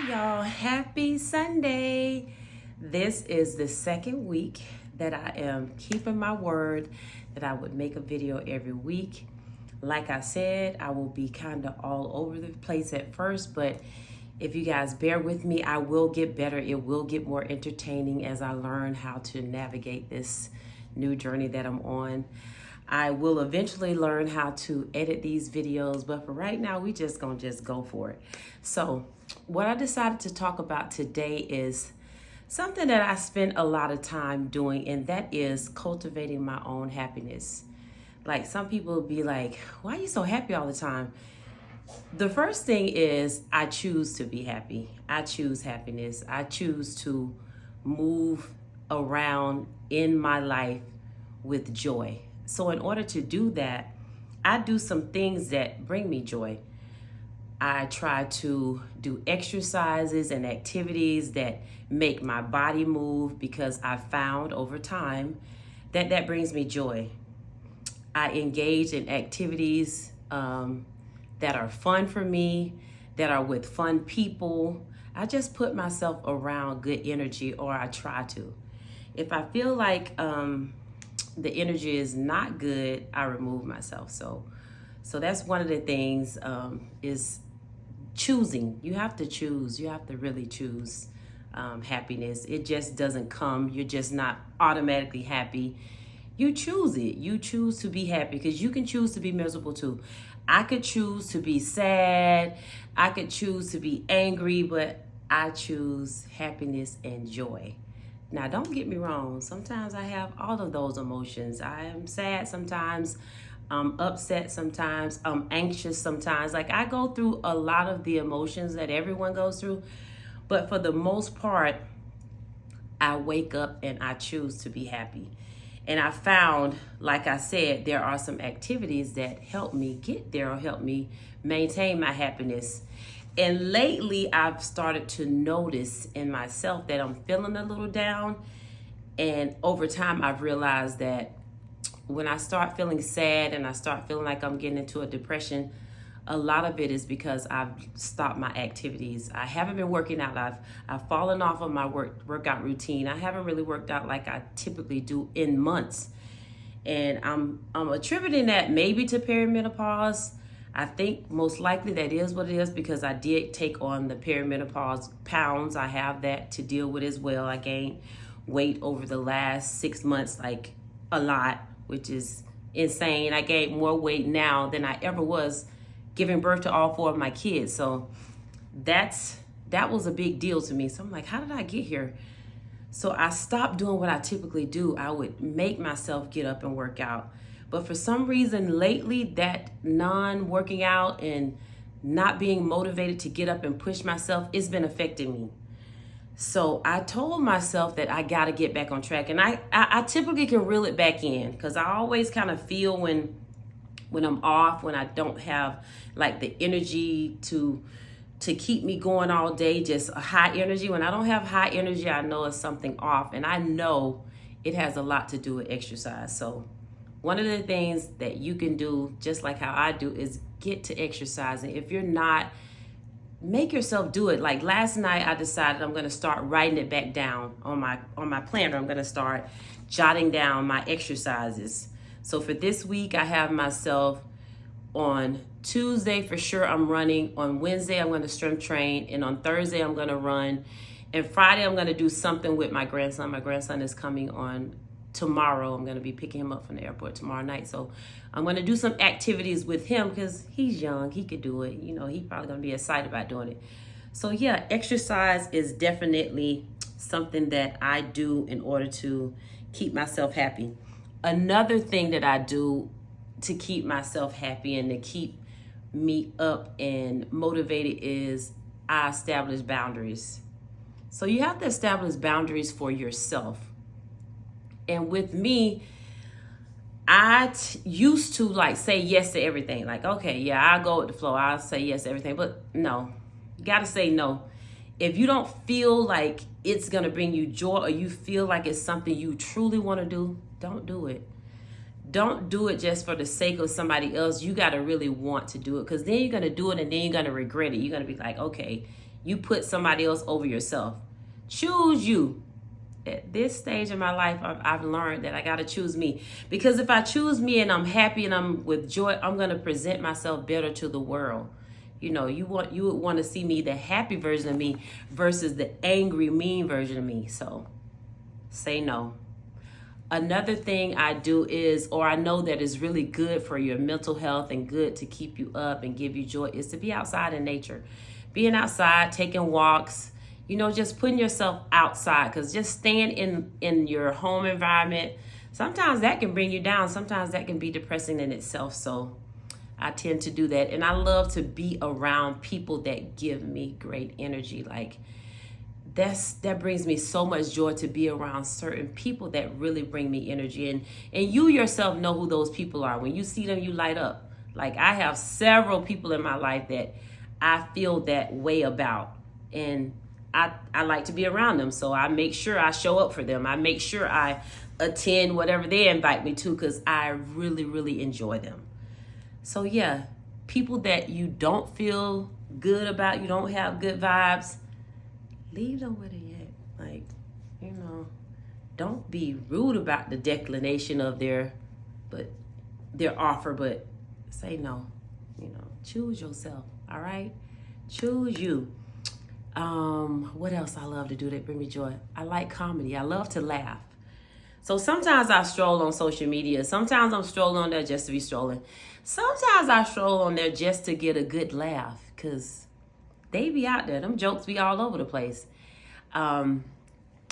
y'all. Happy Sunday. This is the second week that I am keeping my word that I would make a video every week. Like I said, I will be kind of all over the place at first, but if you guys bear with me, I will get better. It will get more entertaining as I learn how to navigate this new journey that I'm on. I will eventually learn how to edit these videos, but for right now, we just gonna go for it. So what I decided to talk about today is something that I spent a lot of time doing, and that is cultivating my own happiness. Like some people will be like, why are you so happy all the time? The first thing is I choose to be happy. I choose happiness. I choose to move around in my life with joy. So in order to do that, I do some things that bring me joy. I try to do exercises and activities that make my body move because I've found over time that that brings me joy. I engage in activities that are fun for me, that are with fun people. I just put myself around good energy, or I try to. If I feel like the energy is not good, I remove myself. So that's one of the things is choosing. You have to choose. You have to really choose happiness. It just doesn't come. You're just not automatically happy. You choose it. You choose to be happy because you can choose to be miserable too. I could choose to be sad. I could choose to be angry, but I choose happiness and joy. Now, don't get me wrong. Sometimes I have all of those emotions. I am sad sometimes. I'm upset sometimes. I'm anxious sometimes. Like I go through a lot of the emotions that everyone goes through. But for the most part, I wake up and I choose to be happy. And I found, like I said, there are some activities that help me get there or help me maintain my happiness. And lately, I've started to notice in myself that I'm feeling a little down. And over time, I've realized that when I start feeling sad and I start feeling like I'm getting into a depression, a lot of it is because I've stopped my activities. I haven't been working out. I've fallen off of my workout routine. I haven't really worked out like I typically do in months. And I'm attributing that maybe to perimenopause. I think most likely that is what it is because I did take on the perimenopause pounds. I have that to deal with as well. I gained weight over the last 6 months, like a lot, which is insane. I gained more weight now than I ever was giving birth to all 4 of my kids. So that was a big deal to me. So I'm like, how did I get here? So I stopped doing what I typically do. I would make myself get up and work out. But for some reason lately, that non-working out and not being motivated to get up and push myself, it's been affecting me. So I told myself that I got to get back on track. And I typically can reel it back in because I always kind of feel when I'm off, when I don't have like the energy to keep me going all day, just a high energy. When I don't have high energy, I know it's something off. And I know it has a lot to do with exercise. So one of the things that you can do, just like how I do, is get to exercising. If you're not, make yourself do it. Like last night, I decided I'm going to start writing it back down on my planner. I'm going to start jotting down my exercises. So for this week, I have myself on Tuesday, for sure I'm running. On Wednesday, I'm going to strength train. And on Thursday, I'm going to run. And Friday, I'm going to do something with my grandson. My grandson is coming on tomorrow. I'm going to be picking him up from the airport tomorrow night. So I'm going to do some activities with him because he's young. He could do it. You know, he's probably going to be excited about doing it. So yeah, exercise is definitely something that I do in order to keep myself happy. Another thing that I do to keep myself happy and to keep me up and motivated is I establish boundaries. So you have to establish boundaries for yourself. And with me, I used to like say yes to everything. Like, okay, yeah, I'll go with the flow. I'll say yes to everything. But no, you got to say no. If you don't feel like it's going to bring you joy or you feel like it's something you truly want to do, don't do it. Don't do it just for the sake of somebody else. You got to really want to do it because then you're going to do it and then you're going to regret it. You're going to be like, okay, you put somebody else over yourself. Choose you. At this stage in my life, I've learned that I got to choose me. Because if I choose me and I'm happy and I'm with joy, I'm going to present myself better to the world. You know, you would want to see me, the happy version of me, versus the angry, mean version of me. So say no. Another thing I do is, or I know that is really good for your mental health and good to keep you up and give you joy, is to be outside in nature. Being outside, taking walks, you know, just putting yourself outside, because just staying in your home environment, sometimes that can bring you down. Sometimes that can be depressing in itself. So I tend to do that. And I love to be around people that give me great energy. Like that brings me so much joy, to be around certain people that really bring me energy. And you yourself know who those people are. When you see them, you light up. Like I have several people in my life that I feel that way about. And I like to be around them. So I make sure I show up for them. I make sure I attend whatever they invite me to, because I really, really enjoy them. So yeah, people that you don't feel good about, you don't have good vibes, leave them where they at. Like, you know, don't be rude about the declination of their offer, but say no. You know, choose yourself. All right, choose you. What else I love to do that bring me joy? I like comedy. I love to laugh. So sometimes I stroll on social media. Sometimes I'm strolling on there just to be strolling. Sometimes I stroll on there just to get a good laugh, because they be out there. Them jokes be all over the place.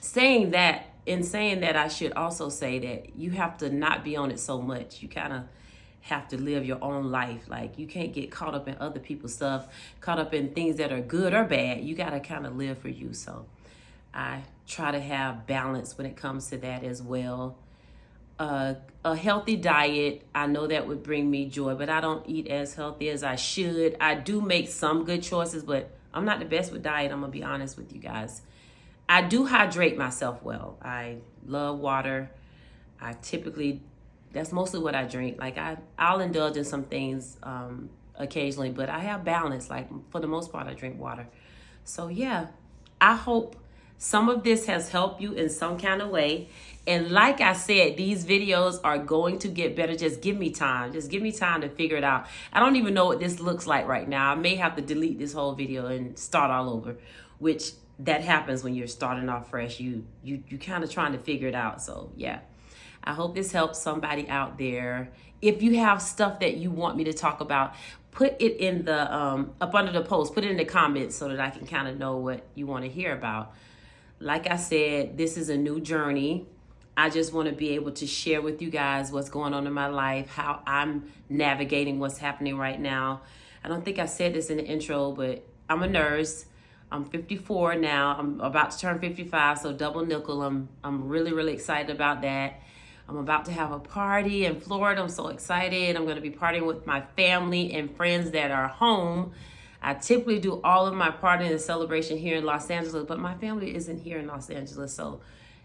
Saying that, I should also say that you have to not be on it so much. You kind of have to live your own life. Like you can't get caught up in other people's stuff, caught up in things that are good or bad. You got to kind of live for you. So I try to have balance when it comes to that as well. A healthy diet, I know that would bring me joy, but I don't eat as healthy as I should. I do make some good choices, but I'm not the best with diet. I'm gonna be honest with you guys. I do hydrate myself well. I love water. That's mostly what I drink. Like I'll indulge in some things occasionally, but I have balance. Like for the most part, I drink water. So yeah, I hope some of this has helped you in some kind of way. And like I said, these videos are going to get better. Just give me time. Just give me time to figure it out. I don't even know what this looks like right now. I may have to delete this whole video and start all over, which that happens when you're starting off fresh. You kind of trying to figure it out. So yeah, I hope this helps somebody out there. If you have stuff that you want me to talk about, put it in the up under the post. Put it in the comments so that I can kind of know what you want to hear about. Like I said, this is a new journey. I just want to be able to share with you guys what's going on in my life, how I'm navigating what's happening right now. I don't think I said this in the intro, but I'm a nurse. I'm 54 now. I'm about to turn 55, so double nickel. I'm really, really excited about that. I'm about to have a party in Florida. I'm so excited. I'm going to be partying with my family and friends that are home. I typically do all of my partying and celebration here in Los Angeles, but my family isn't here in Los Angeles, so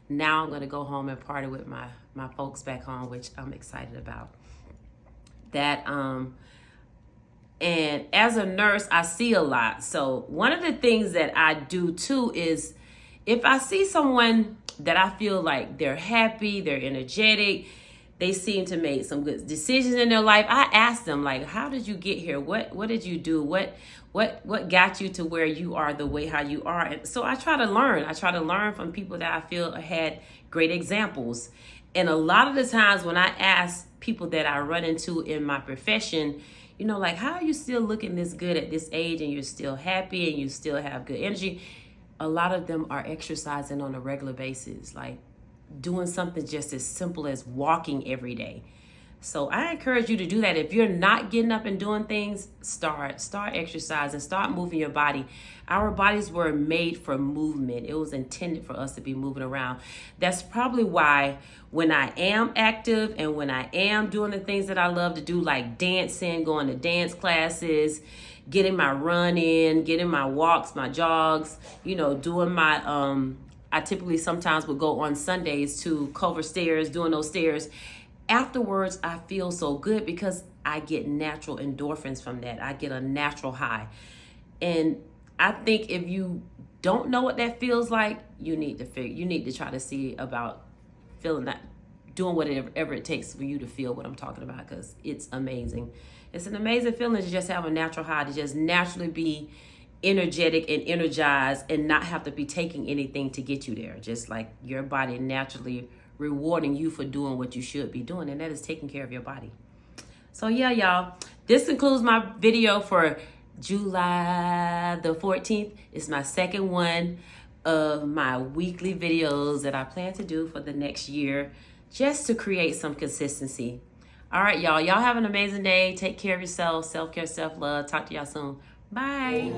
now I'm going to go home and party with my folks back home, which I'm excited about. That and as a nurse, I see a lot. So one of the things that I do too is if I see someone that I feel like they're happy, they're energetic, they seem to make some good decisions in their life, I ask them, like, how did you get here? What did you do? What got you to where you are the way how you are? And so I try to learn. I try to learn from people that I feel had great examples. And a lot of the times when I ask people that I run into in my profession, you know, like, how are you still looking this good at this age and you're still happy and you still have good energy? A lot of them are exercising on a regular basis, like doing something just as simple as walking every day. So I encourage you to do that. If you're not getting up and doing things, start exercising, start moving your body. Our bodies were made for movement. It was intended for us to be moving around. That's probably why when I am active and when I am doing the things that I love to do, like dancing, going to dance classes, getting my run in, getting my walks, my jogs, you know, doing my, I typically sometimes would go on Sundays to cover stairs, doing those stairs. Afterwards, I feel so good because I get natural endorphins from that. I get a natural high. And I think if you don't know what that feels like, you need to try to see about feeling that, doing whatever it takes for you to feel what I'm talking about, because it's amazing. It's an amazing feeling to just have a natural high, to just naturally be energetic and energized and not have to be taking anything to get you there. Just like your body naturally rewarding you for doing what you should be doing, and that is taking care of your body. So yeah, y'all, this concludes my video for July the 14th. It's my second one of my weekly videos that I plan to do for the next year, just to create some consistency. All right, y'all have an amazing day. Take care of yourself. Self-care, self-love. Talk to y'all soon. Bye.